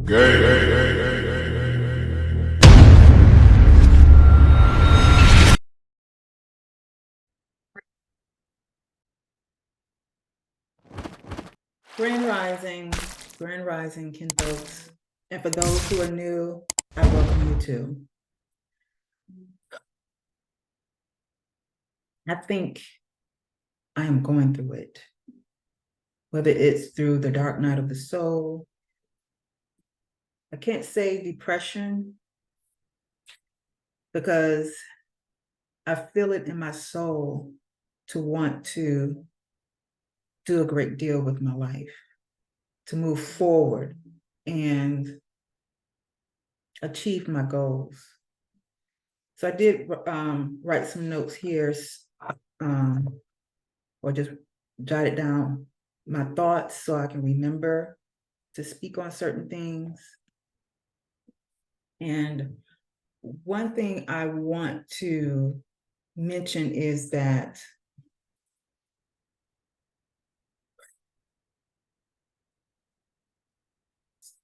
Grand Rising, kin folks. And for those who are new, I welcome you too. I think I am going through it, whether it's through the dark night of the soul. I can't say depression because I feel it in my soul to want to do a great deal with my life, to move forward and achieve my goals. So I did write some notes here, or just jotted down my thoughts so I can remember to speak on certain things. And one thing I want to mention is that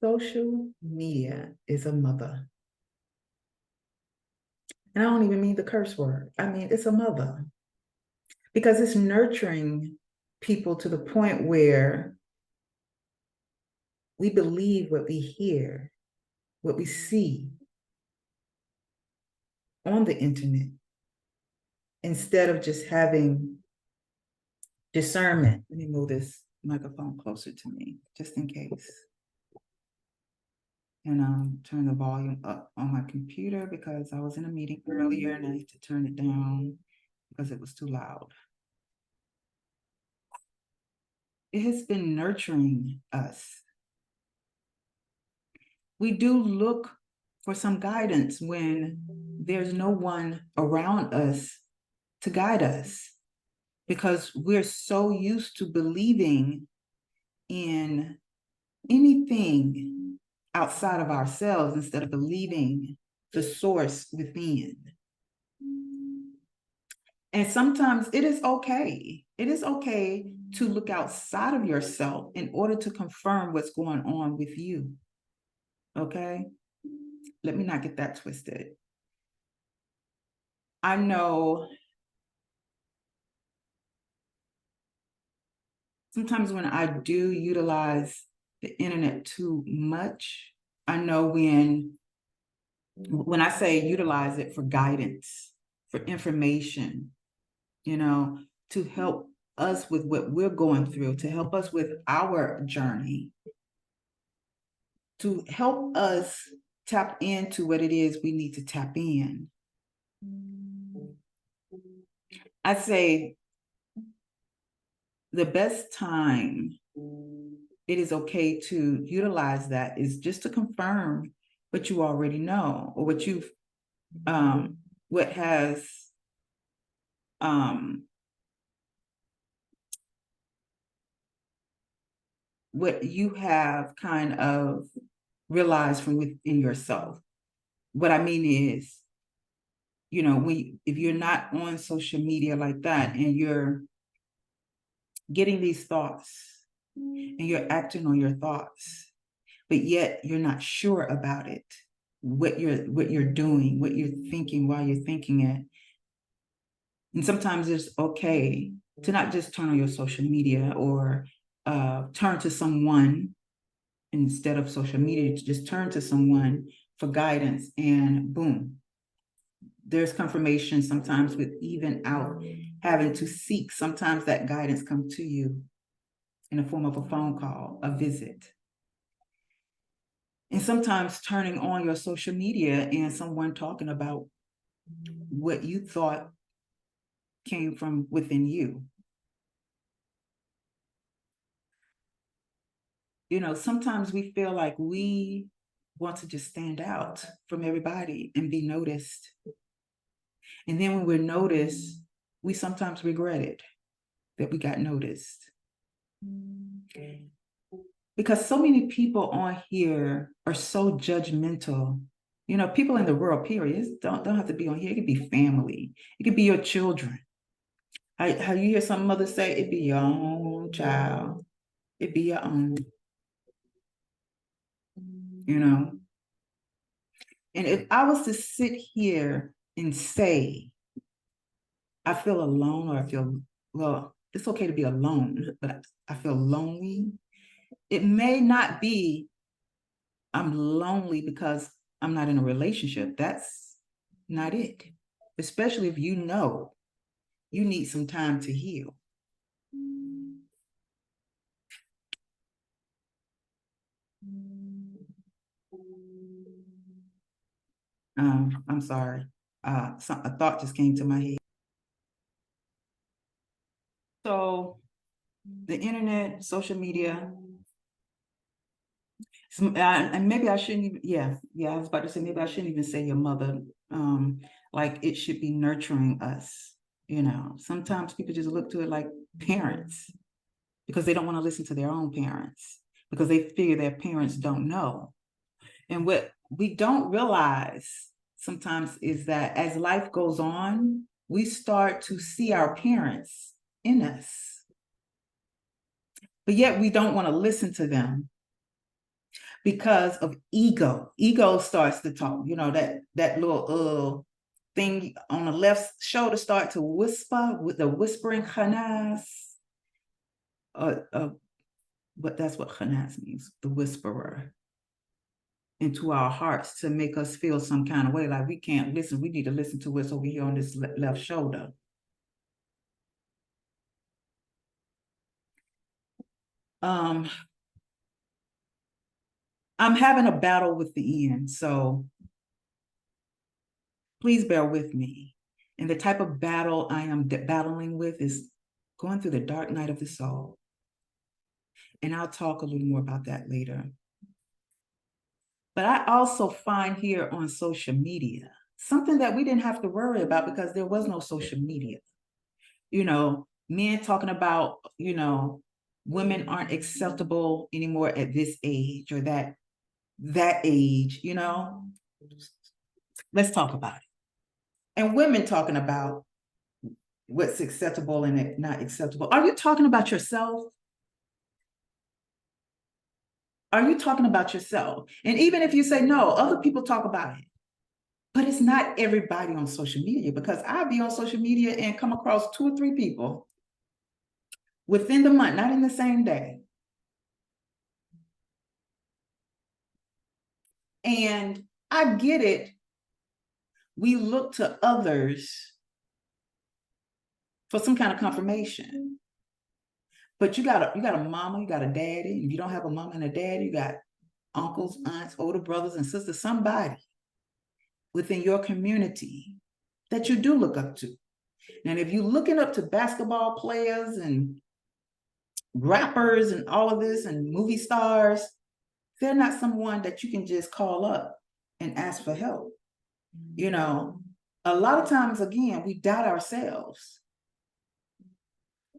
social media is a mother. And I don't even mean the curse word. I mean, it's a mother because it's nurturing people to the point where we believe what we hear, what we see on the internet, instead of just having discernment. Let me move this microphone closer to me, just in case. And turn the volume up on my computer because I was in a meeting earlier and I need to turn it down because it was too loud. It has been nurturing us. We do look for some guidance when there's no one around us to guide us, because we're so used to believing in anything outside of ourselves instead of believing the source within. And sometimes it is okay. It is okay to look outside of yourself in order to confirm what's going on with you. Okay? Let me not get that twisted. I know sometimes when I do utilize the internet too much, I know when I say utilize it for guidance, for information, to help us with what we're going through, to help us with our journey, to help us tap into what it is we need to tap in. I say the best time it is okay to utilize that is just to confirm what you already know, or what you've what has what you have kind of realized from within yourself. What I mean is, if you're not on social media like that and you're getting these thoughts and you're acting on your thoughts, but yet you're not sure about it, what you're doing, what you're thinking while you're thinking it. And sometimes it's okay to not just turn on your social media or turn to someone instead of social media, to just turn to someone for guidance, and boom, there's confirmation. Sometimes with even out having to seek, sometimes that guidance comes to you in the form of a phone call, a visit. And sometimes turning on your social media and someone talking about what you thought came from within you. Sometimes we feel like we want to just stand out from everybody and be noticed. And then when we're noticed, we sometimes regret it, that we got noticed. Because so many people on here are so judgmental. People in the world, period, don't have to be on here. It could be family. It could be your children. How you hear some mothers say, it be your own child. It be your own. you know? And if I was to sit here and say, I feel alone, or I feel, well, it's okay to be alone, but I feel lonely, it may not be I'm lonely because I'm not in a relationship. That's not it. Especially if you know you need some time to heal. I'm sorry. A thought just came to my head. So the internet, social media, and maybe I shouldn't even, I was about to say, maybe I shouldn't even say your mother. Like it should be nurturing us. Sometimes people just look to it like parents because they don't want to listen to their own parents because they figure their parents don't know. And what we don't realize sometimes is that as life goes on, we start to see our parents in us. But yet we don't want to listen to them because of ego. Ego starts to talk, that little thing on the left shoulder start to whisper with the whispering khanas. But that's what khanas means, the whisperer, into our hearts to make us feel some kind of way, like we can't listen. We need to listen to what's over here on this left shoulder. I'm having a battle with the end, so please bear with me. And the type of battle I am battling with is going through the dark night of the soul. And I'll talk a little more about that later. But I also find here on social media something that we didn't have to worry about because there was no social media. Men talking about, women aren't acceptable anymore at this age or that age, Let's talk about it. And women talking about what's acceptable and not acceptable. Are you talking about yourself? Are you talking about yourself? And even if you say no, other people talk about it. But it's not everybody on social media, because I'll be on social media and come across 2 or 3 people within the month, not in the same day. And I get it. We look to others for some kind of confirmation. But you got a mama, you got a daddy. If you don't have a mama and a daddy, you got uncles, aunts, older brothers and sisters, somebody within your community that you do look up to. And if you're looking up to basketball players and rappers and all of this and movie stars, they're not someone that you can just call up and ask for help. A lot of times, again, we doubt ourselves.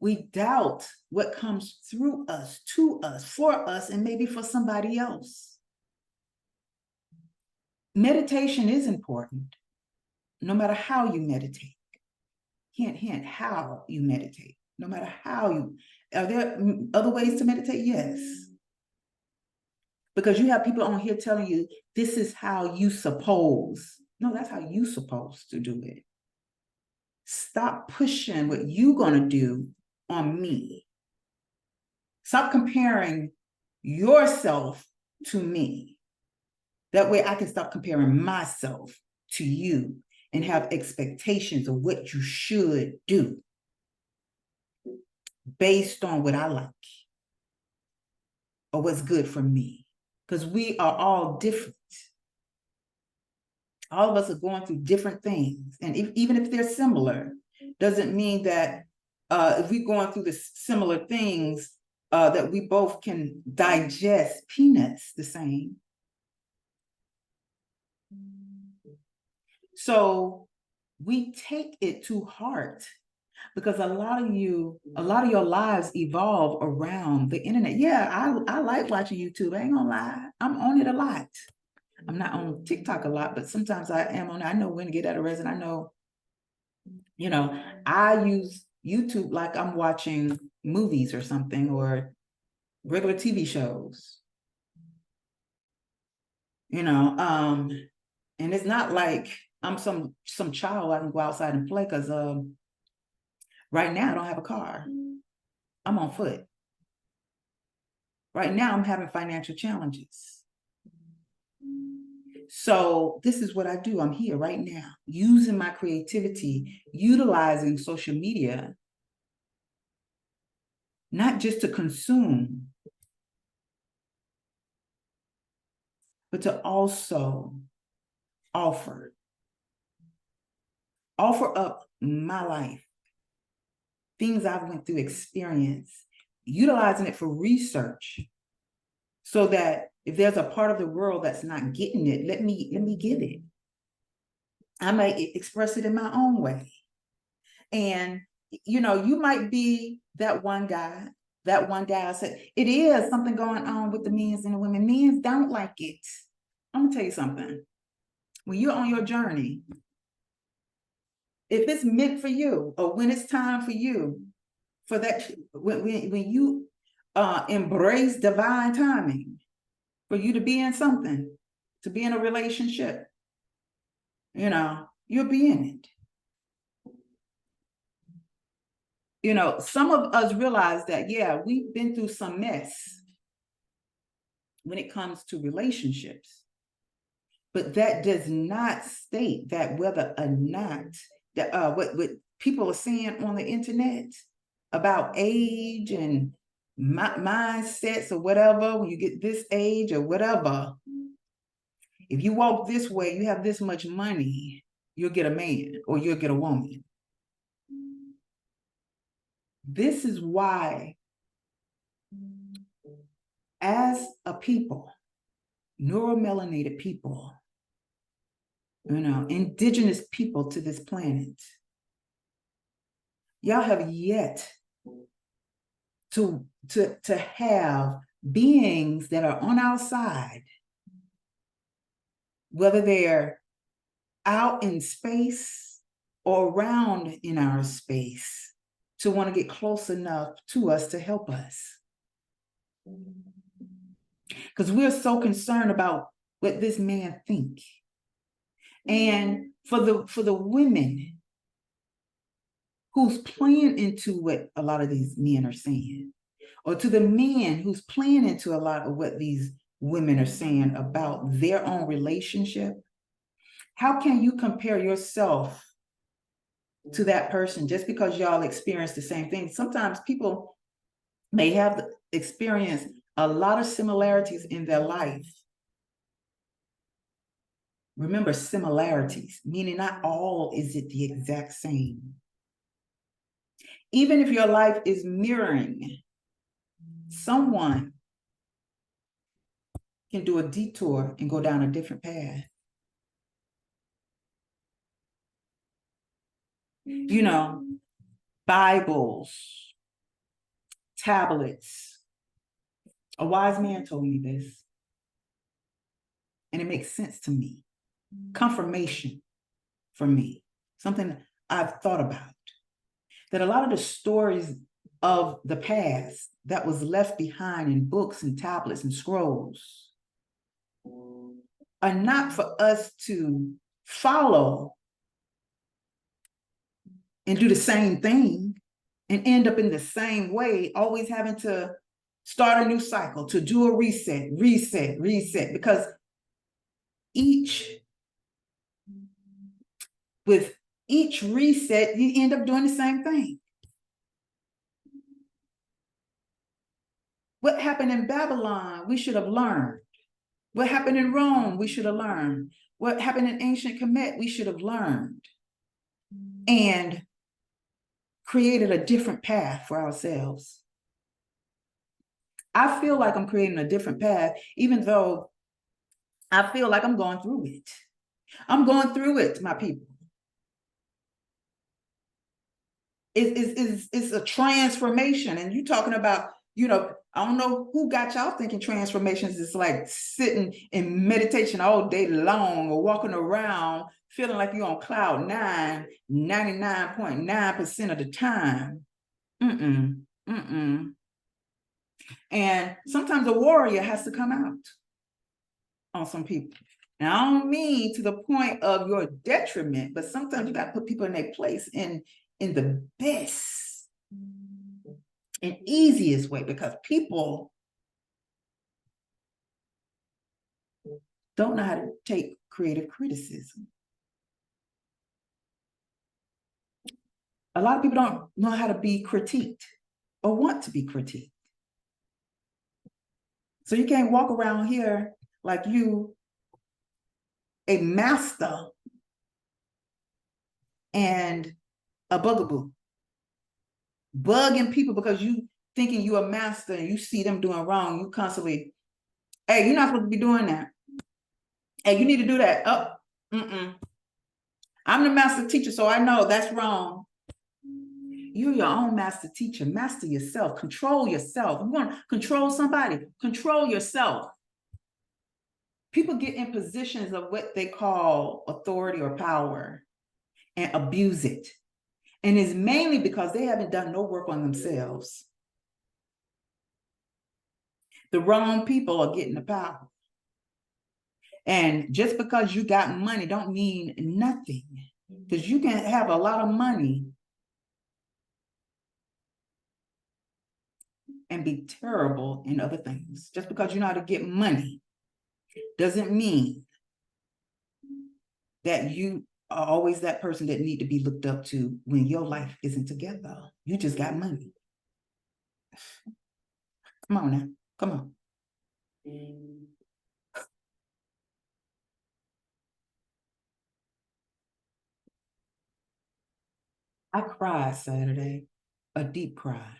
We doubt what comes through us, to us, for us, and maybe for somebody else. Meditation is important, no matter how you meditate. Hint, how you meditate. No matter how you, are there other ways to meditate? Yes. Because you have people on here telling you, this is how you suppose. No, that's how you supposed to do it. Stop pushing what you're going to do on me. Stop comparing yourself to me. That way I can stop comparing myself to you and have expectations of what you should do based on what I like or what's good for me. Because we are all different. All of us are going through different things. And even if they're similar, doesn't mean that if we're going through the similar things, that we both can digest peanuts the same. So we take it to heart because a lot of your lives evolve around the internet. Yeah, I like watching YouTube. I ain't gonna lie. I'm on it a lot. I'm not on TikTok a lot, but sometimes I am on it. I know when to get out of rest, and I know, I use YouTube like I'm watching movies or something or regular TV shows. you know. And it's not like I'm some child I can go outside and play, because right now I don't have a car. I'm on foot. Right now I'm having financial challenges. So this is what I do. I'm here right now, using my creativity, utilizing social media, not just to consume, but to also offer up my life, things I've went through, experience, utilizing it for research, so that if there's a part of the world that's not getting it, let me get it. I might express it in my own way. And you know, you might be that one guy. That one guy said, it is something going on with the men's and the women. Men don't like it. I'm gonna tell you something. When you're on your journey, if it's meant for you, or when it's time for you, for that, when you embrace divine timing, for you to be in something, to be in a relationship, you know, you'll be in it. You know, some of us realize that, yeah, we've been through some mess when it comes to relationships, but that does not state that whether or not that what people are saying on the internet about age and mindsets or whatever, when you get this age or whatever, if you walk this way, you have this much money, you'll get a man or you'll get a woman. This is why, as a people, neuromelanated people, you know, indigenous people to this planet, y'all have yet to have beings that are on our side, whether they're out in space or around in our space, to want to get close enough to us to help us. Because we're so concerned about what this man thinks. And for the women who's playing into what a lot of these men are saying, or to the men who's playing into a lot of what these women are saying about their own relationship, how can you compare yourself to that person just because y'all experience the same thing? Sometimes people may have experienced a lot of similarities in their life. Remember, similarities, meaning not all is it the exact same. Even if your life is mirroring, someone can do a detour and go down a different path. You know, Bibles, tablets. A wise man told me this, and it makes sense to me. Confirmation for me, something I've thought about, that a lot of the stories of the past that was left behind in books and tablets and scrolls are not for us to follow and do the same thing and end up in the same way, always having to start a new cycle, to do a reset, because with each reset, you end up doing the same thing. What happened in Babylon, we should have learned. What happened in Rome, we should have learned. What happened in ancient Kemet, we should have learned. And created a different path for ourselves. I feel like I'm creating a different path, even though I feel like I'm going through it. I'm going through it, my people. It's a transformation. And you're talking about, you know, I don't know who got y'all thinking transformations is like sitting in meditation all day long or walking around feeling like you're on cloud 99.9% of the time. And sometimes a warrior has to come out. on some people. Now, I don't mean to the point of your detriment, but sometimes you got to put people in their place in the best and easiest way, because people don't know how to take creative criticism. A lot of people don't know how to be critiqued or want to be critiqued. So you can't walk around here like you a master and a bugaboo, bugging people because you thinking you're a master and you see them doing wrong. You constantly, hey, you're not supposed to be doing that. Hey, you need to do that. Oh, I'm the master teacher, so I know that's wrong. You're your own master teacher. Master yourself. Control yourself. You want to control somebody? Control yourself. People get in positions of what they call authority or power and abuse it. And it's mainly because they haven't done no work on themselves. The wrong people are getting the power. And just because you got money don't mean nothing. Because you can have a lot of money and be terrible in other things. Just because you know how to get money doesn't mean that you are always that person that need to be looked up to when your life isn't together. You just got money. Come on now. Come on. I cried Saturday, a deep cry.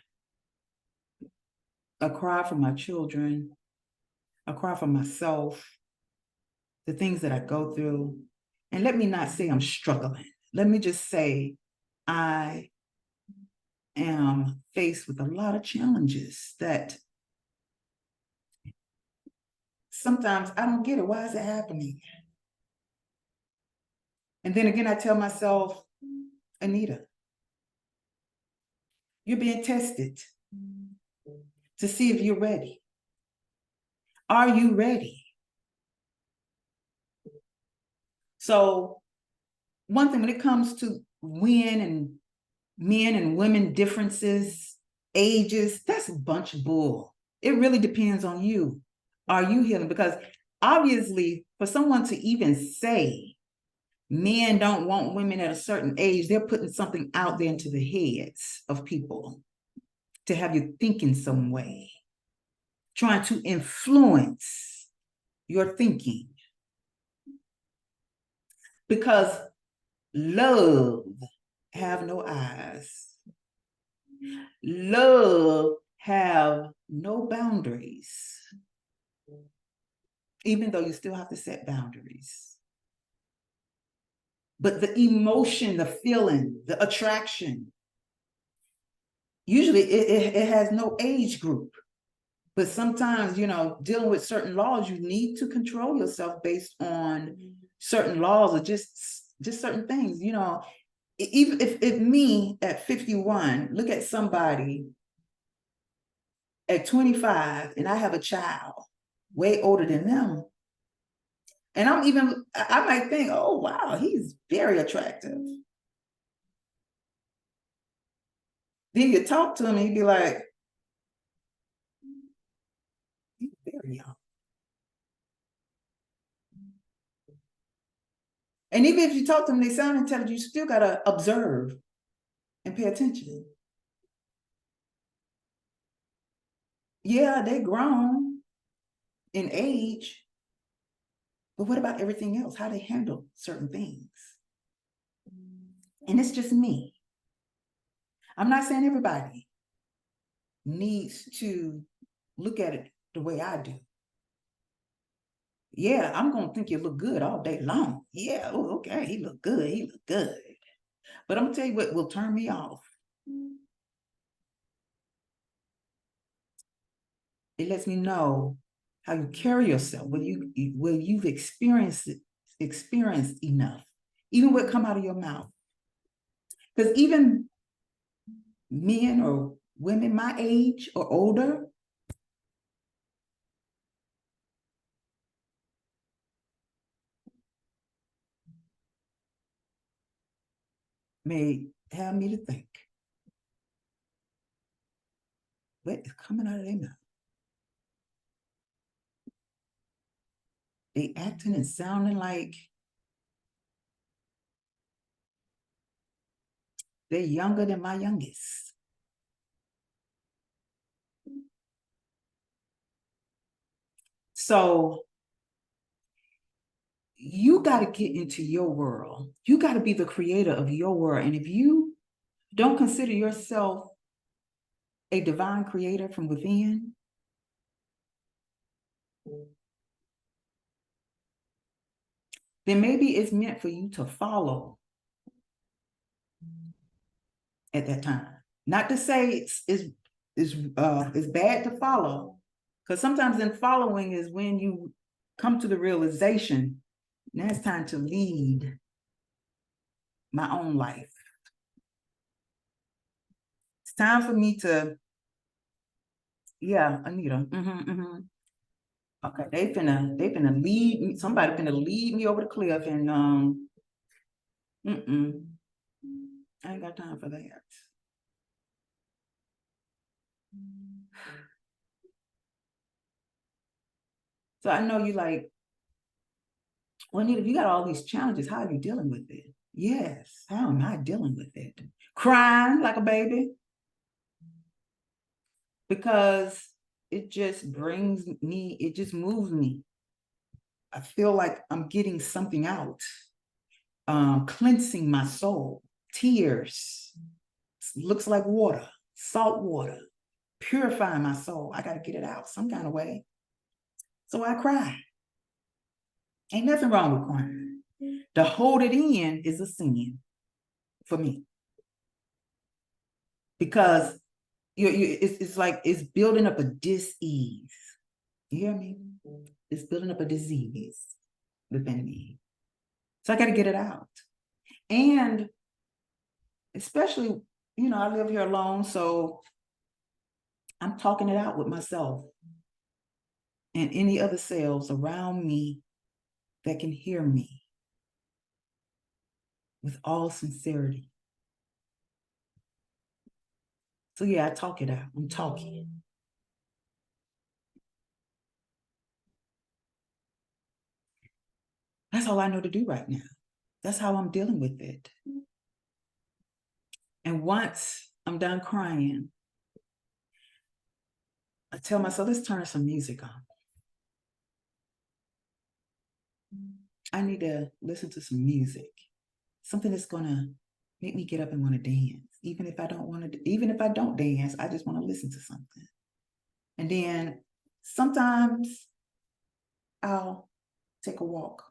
A cry for my children, a cry for myself, the things that I go through. And let me not say I'm struggling. Let me just say I am faced with a lot of challenges that sometimes I don't get it. Why is it happening? And then again, I tell myself, Anita, you're being tested to see if you're ready. Are you ready? So one thing when it comes to men and women differences, ages, that's a bunch of bull. It really depends on you. Are you healing? Because obviously, for someone to even say men don't want women at a certain age, they're putting something out there into the heads of people to have you think in some way, trying to influence your thinking. Because love have no eyes. Love have no boundaries, even though you still have to set boundaries. But the emotion, the feeling, the attraction, usually it has no age group. But sometimes, you know, dealing with certain laws, you need to control yourself based on certain laws or just certain things. You know, even if me at 51, look at somebody at 25 and I have a child way older than them. And I might think, oh, wow, he's very attractive. Then you talk to him and you'd be like, he's very young. And even if you talk to them, they sound intelligent, you still got to observe and pay attention. Yeah, they grown in age, but what about everything else? How they handle certain things? And it's just me. I'm not saying everybody needs to look at it the way I do. Yeah, I'm going to think you look good all day long. Yeah, oh, okay, he look good, he look good. But I'm going to tell you what will turn me off. It lets me know how you carry yourself, whether you've experienced enough, even what come out of your mouth. Because even men or women my age or older, may have me to think, what is coming out of their mouth? They acting and sounding like they're younger than my youngest. So you got to get into your world. You got to be the creator of your world. And if you don't consider yourself a divine creator from within, then maybe it's meant for you to follow at that time. Not to say it's bad to follow, because sometimes in following is when you come to the realization, now it's time to lead my own life. It's time for me to, yeah, Anita. Okay, they finna lead me. Somebody finna lead me over the cliff, and I ain't got time for that. So I know you like, well, Anita, if you got all these challenges, how are you dealing with it? Yes, how am I dealing with it? Crying like a baby, because it just brings me, it just moves me. I feel like I'm getting something out, cleansing my soul. Tears, looks like water, salt water, purifying my soul. I got to get it out some kind of way. So I cry. Ain't nothing wrong with crying. To hold it in is a sin for me, because it's like it's building up a dis-ease. You hear me? It's building up a disease within me. So I got to get it out. And especially, I live here alone, so I'm talking it out with myself and any other selves around me that can hear me with all sincerity. So yeah, I talk it out. I'm talking. That's all I know to do right now. That's how I'm dealing with it. And once I'm done crying, I tell myself, let's turn some music on. I need to listen to some music, something that's gonna make me get up and want to dance. Even if I don't dance, I just want to listen to something. And then sometimes I'll take a walk.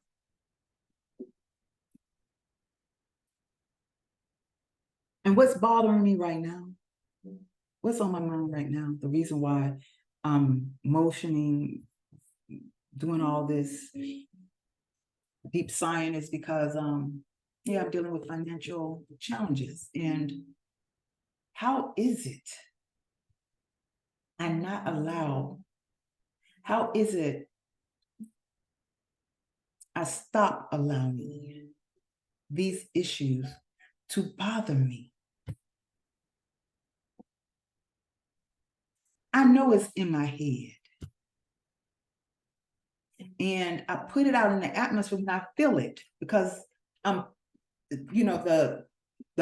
And what's bothering me right now? What's on my mind right now? The reason why I'm motioning, doing all this deep sighing is because I'm dealing with financial challenges. And how is it I'm not allowed? How is it I stop allowing these issues to bother me? I know it's in my head. And I put it out in the atmosphere and I feel it, because the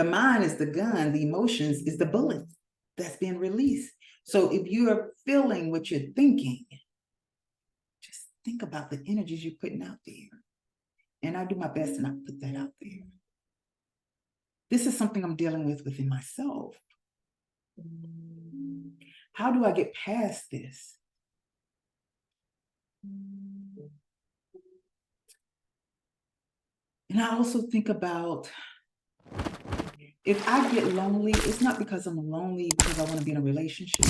mind is the gun, the emotions is the bullet that's being released. So if you're feeling what you're thinking, just think about the energies you're putting out there. And I do my best and I put that out there. This is something I'm dealing with within myself. How do I get past this? And I also think about, if I get lonely, it's not because I'm lonely because I want to be in a relationship.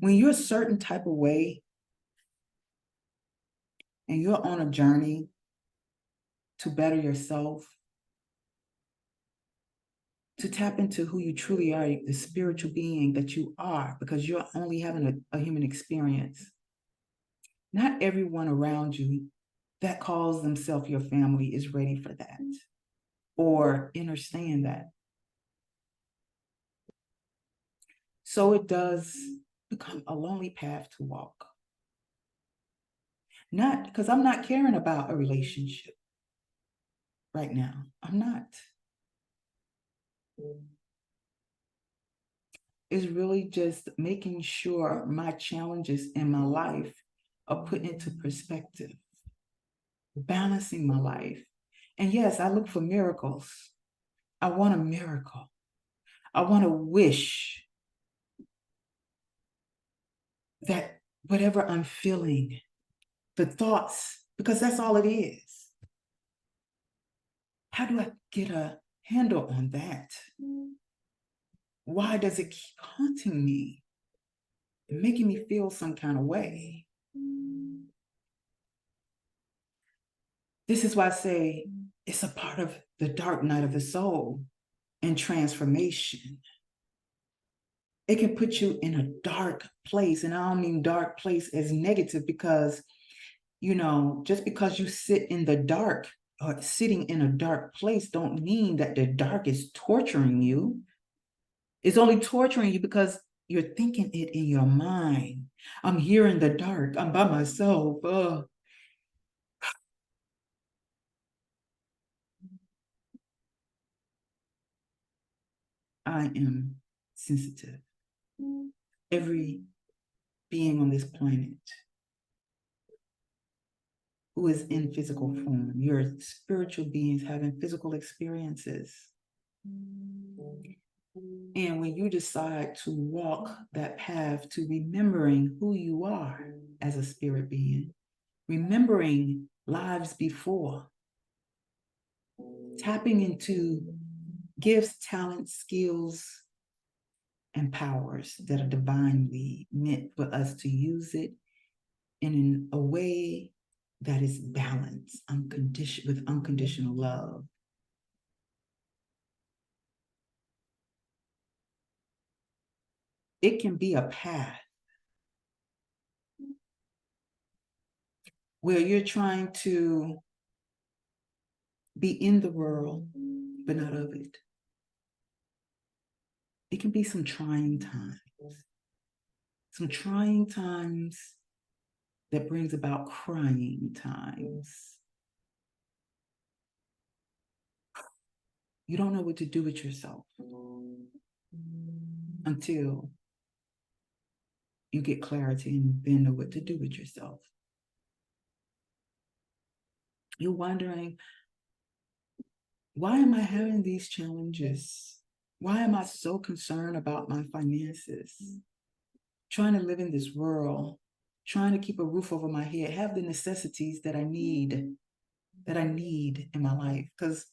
When you're a certain type of way and you're on a journey to better yourself, to tap into who you truly are, the spiritual being that you are, because you're only having a human experience. Not everyone around you that calls themselves your family is ready for that or understand that. So it does become a lonely path to walk. Not because I'm not caring about a relationship right now. I'm not. It's really just making sure my challenges in my life are put into perspective, balancing my life. And yes, I look for miracles. I want a miracle. I want to wish that whatever I'm feeling, the thoughts, because that's all it is. How do I get a handle on that? Why does it keep haunting me and making me feel some kind of way? This is why I say it's a part of the dark night of the soul and transformation. It can put you in a dark place. And I don't mean dark place as negative because, just because you sit in the dark or sitting in a dark place don't mean that the dark is torturing you. It's only torturing you because you're thinking it in your mind. I'm here in the dark. I'm by myself. I am sensitive. Every being on this planet who is in physical form, you're spiritual beings having physical experiences. And when you decide to walk that path to remembering who you are as a spirit being, remembering lives before, tapping into gifts, talents, skills, and powers that are divinely meant for us to use it in a way that is balanced, with unconditional love. It can be a path where you're trying to be in the world, but not of it. It can be some trying times that brings about crying times. You don't know what to do with yourself until you get clarity and then know what to do with yourself. You're wondering, why am I having these challenges? Why am I so concerned about my finances? Trying to live in this world, trying to keep a roof over my head, have the necessities that I need in my life. Because,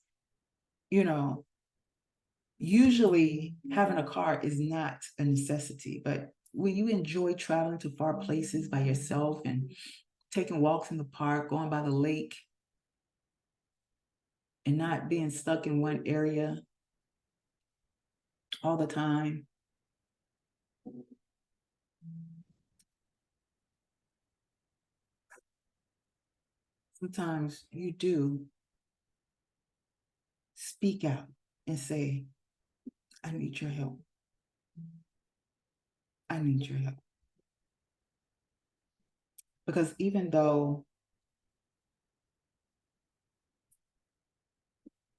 usually having a car is not a necessity, but when you enjoy traveling to far places by yourself and taking walks in the park, going by the lake, and not being stuck in one area all the time, sometimes you do speak out and say, I need your help. I need your help. Because even though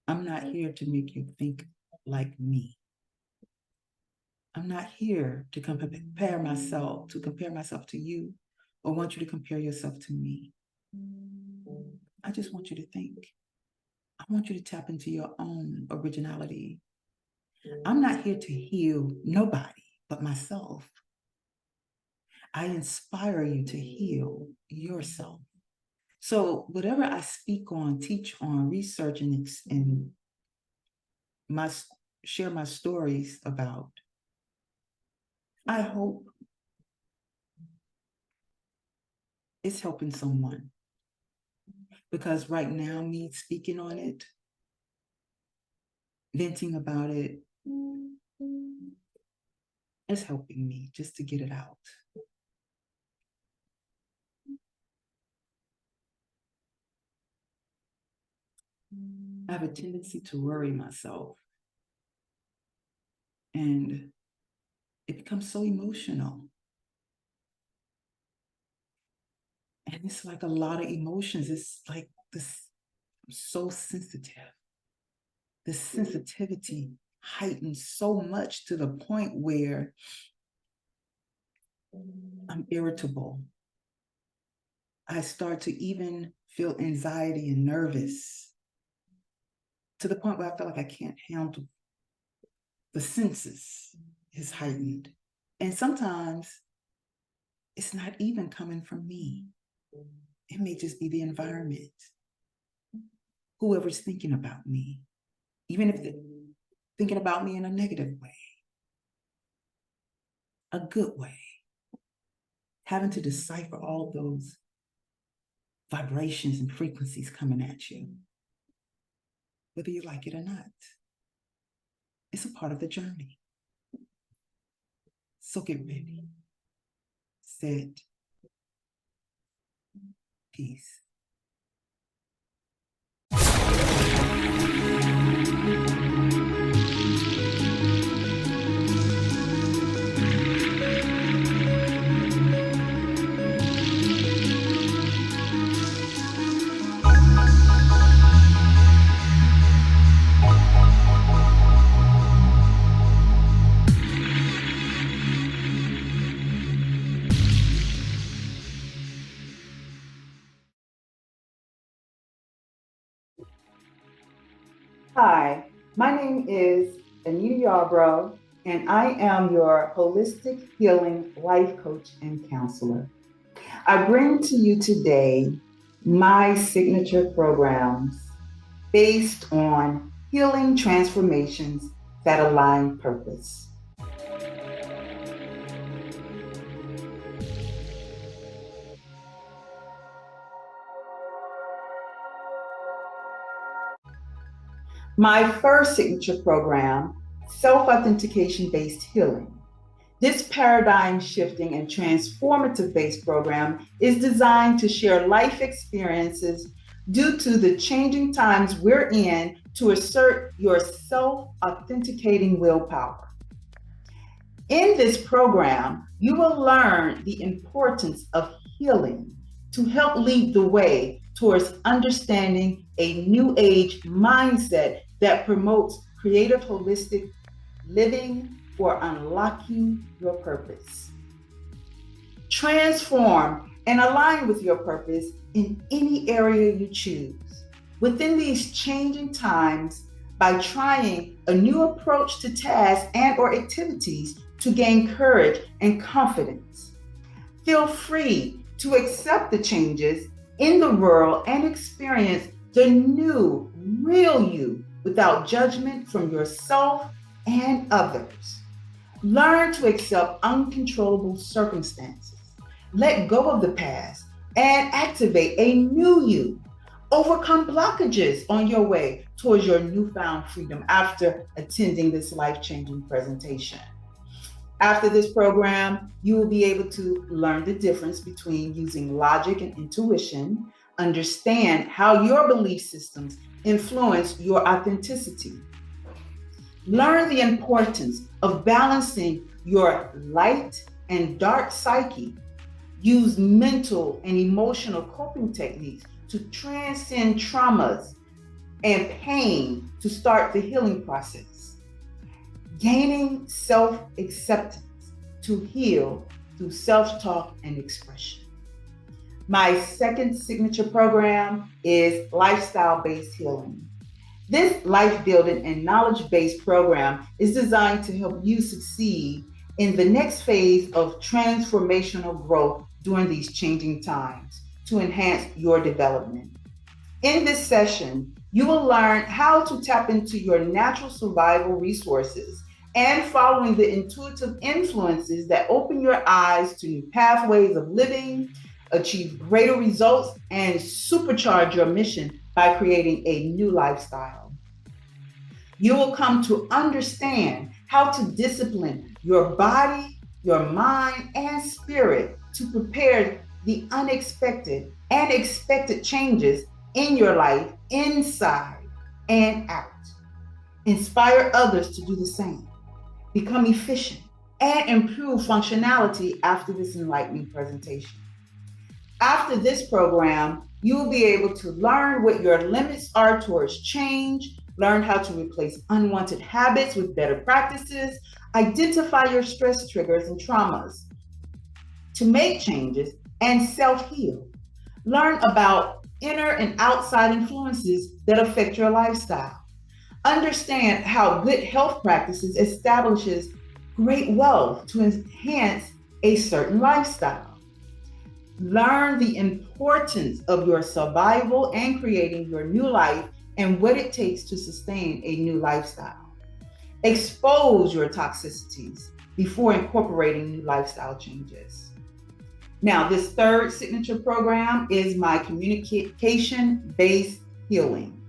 I'm not here to make you think like me, I'm not here to compare myself to you or want you to compare yourself to me. I just want you to think. I want you to tap into your own originality. I'm not here to heal nobody but myself. I inspire you to heal yourself. So whatever I speak on, teach on, research, and my share my stories about, I hope it's helping someone. Because right now, me speaking on it, venting about it, is helping me just to get it out. I have a tendency to worry myself. And it becomes so emotional. And it's like a lot of emotions. It's like this, I'm so sensitive. This sensitivity heightens so much to the point where I'm irritable. I start to even feel anxiety and nervous to the point where I feel like I can't handle. The senses is heightened. And sometimes it's not even coming from me. It may just be the environment, whoever's thinking about me, even if they're thinking about me in a negative way, a good way. Having to decipher all those vibrations and frequencies coming at you, whether you like it or not. It's a part of the journey. So get ready. Sit. Peace. Hi, my name is AnitaYarbrough, and I am your holistic healing life coach and counselor. I bring to you today my signature programs based on healing transformations that align purpose. My first signature program, self-authentication based healing. This paradigm shifting and transformative based program is designed to share life experiences due to the changing times we're in to assert your self authenticating willpower. In this program, you will learn the importance of healing to help lead the way towards understanding a new age mindset that promotes creative, holistic living for unlocking your purpose. Transform and align with your purpose in any area you choose. Within these changing times, by trying a new approach to tasks and or activities to gain courage and confidence. Feel free to accept the changes in the world and experience the new, real you without judgment from yourself and others. Learn to accept uncontrollable circumstances. Let go of the past and activate a new you. Overcome blockages on your way towards your newfound freedom after attending this life-changing presentation. After this program, you will be able to learn the difference between using logic and intuition, understand how your belief systems influence your authenticity. Learn the importance of balancing your light and dark psyche. Use mental and emotional coping techniques to transcend traumas and pain to start the healing process. Gaining self-acceptance to heal through self-talk and expression. My second signature program is lifestyle-based healing. This life-building and knowledge-based program is designed to help you succeed in the next phase of transformational growth during these changing times to enhance your development. In this session, you will learn how to tap into your natural survival resources and following the intuitive influences that open your eyes to new pathways of living, achieve greater results, and supercharge your mission by creating a new lifestyle. You will come to understand how to discipline your body, your mind, and spirit to prepare the unexpected and expected changes in your life inside and out. Inspire others to do the same. Become efficient and improve functionality after this enlightening presentation. After this program, you will be able to learn what your limits are towards change, learn how to replace unwanted habits with better practices, identify your stress triggers and traumas to make changes, and self-heal. Learn about inner and outside influences that affect your lifestyle. Understand how good health practices establishes great wealth to enhance a certain lifestyle. Learn the importance of your survival and creating your new life and what it takes to sustain a new lifestyle. Expose your toxicities before incorporating new lifestyle changes. Now, this third signature program is my communication-based healing.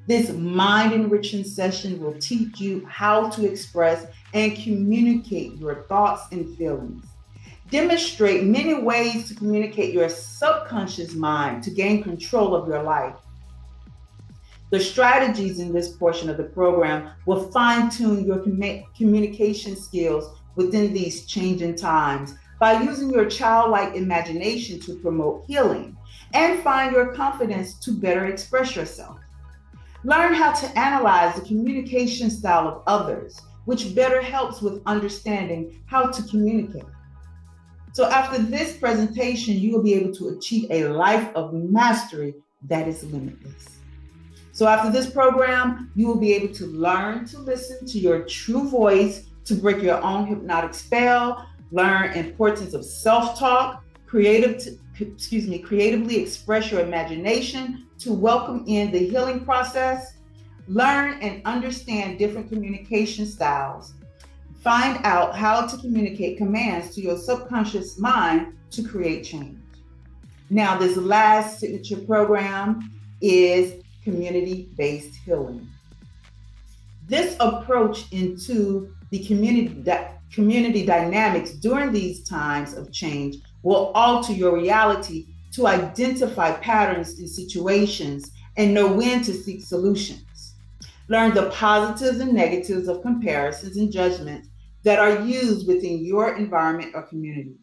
This mind-enriching session will teach you how to express and communicate your thoughts and feelings. Demonstrate many ways to communicate your subconscious mind to gain control of your life. The strategies in this portion of the program will fine-tune your communication skills within these changing times by using your childlike imagination to promote healing and find your confidence to better express yourself. Learn how to analyze the communication style of others, which better helps with understanding how to communicate. So after this presentation, you will be able to achieve a life of mastery that is limitless. So after this program, you will be able to learn to listen to your true voice, to break your own hypnotic spell, learn importance of self-talk, creatively express your imagination to welcome in the healing process, learn and understand different communication styles, find out how to communicate commands to your subconscious mind to create change. Now, this last signature program is community-based healing. This approach into the community dynamics during these times of change will alter your reality to identify patterns in situations and know when to seek solutions. Learn the positives and negatives of comparisons and judgments that are used within your environment or community.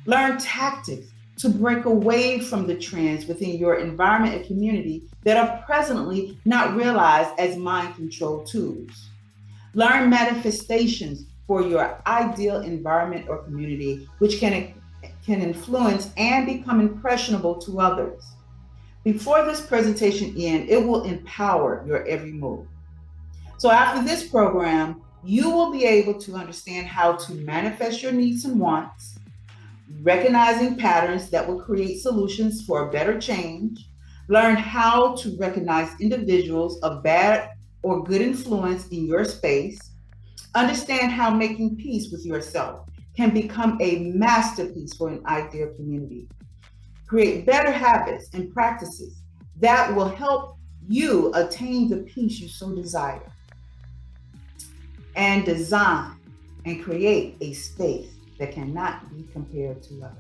Learn tactics to break away from the trends within your environment and community that are presently not realized as mind control tools. Learn manifestations for your ideal environment or community, which can influence and become impressionable to others. Before this presentation ends, it will empower your every move. So after this program, you will be able to understand how to manifest your needs and wants, recognizing patterns that will create solutions for a better change, learn how to recognize individuals of bad or good influence in your space, understand how making peace with yourself can become a masterpiece for an ideal community, create better habits and practices that will help you attain the peace you so desire, and design and create a space that cannot be compared to others.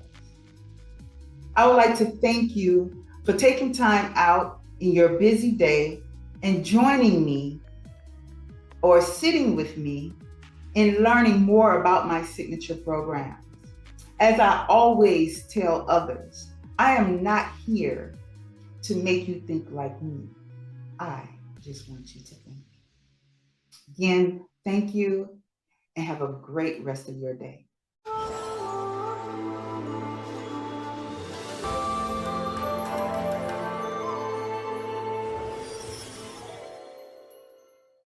I would like to thank you for taking time out in your busy day and joining me or sitting with me in learning more about my signature programs. As I always tell others, I am not here to make you think like me. I just want you to think. Again, thank you and have a great rest of your day.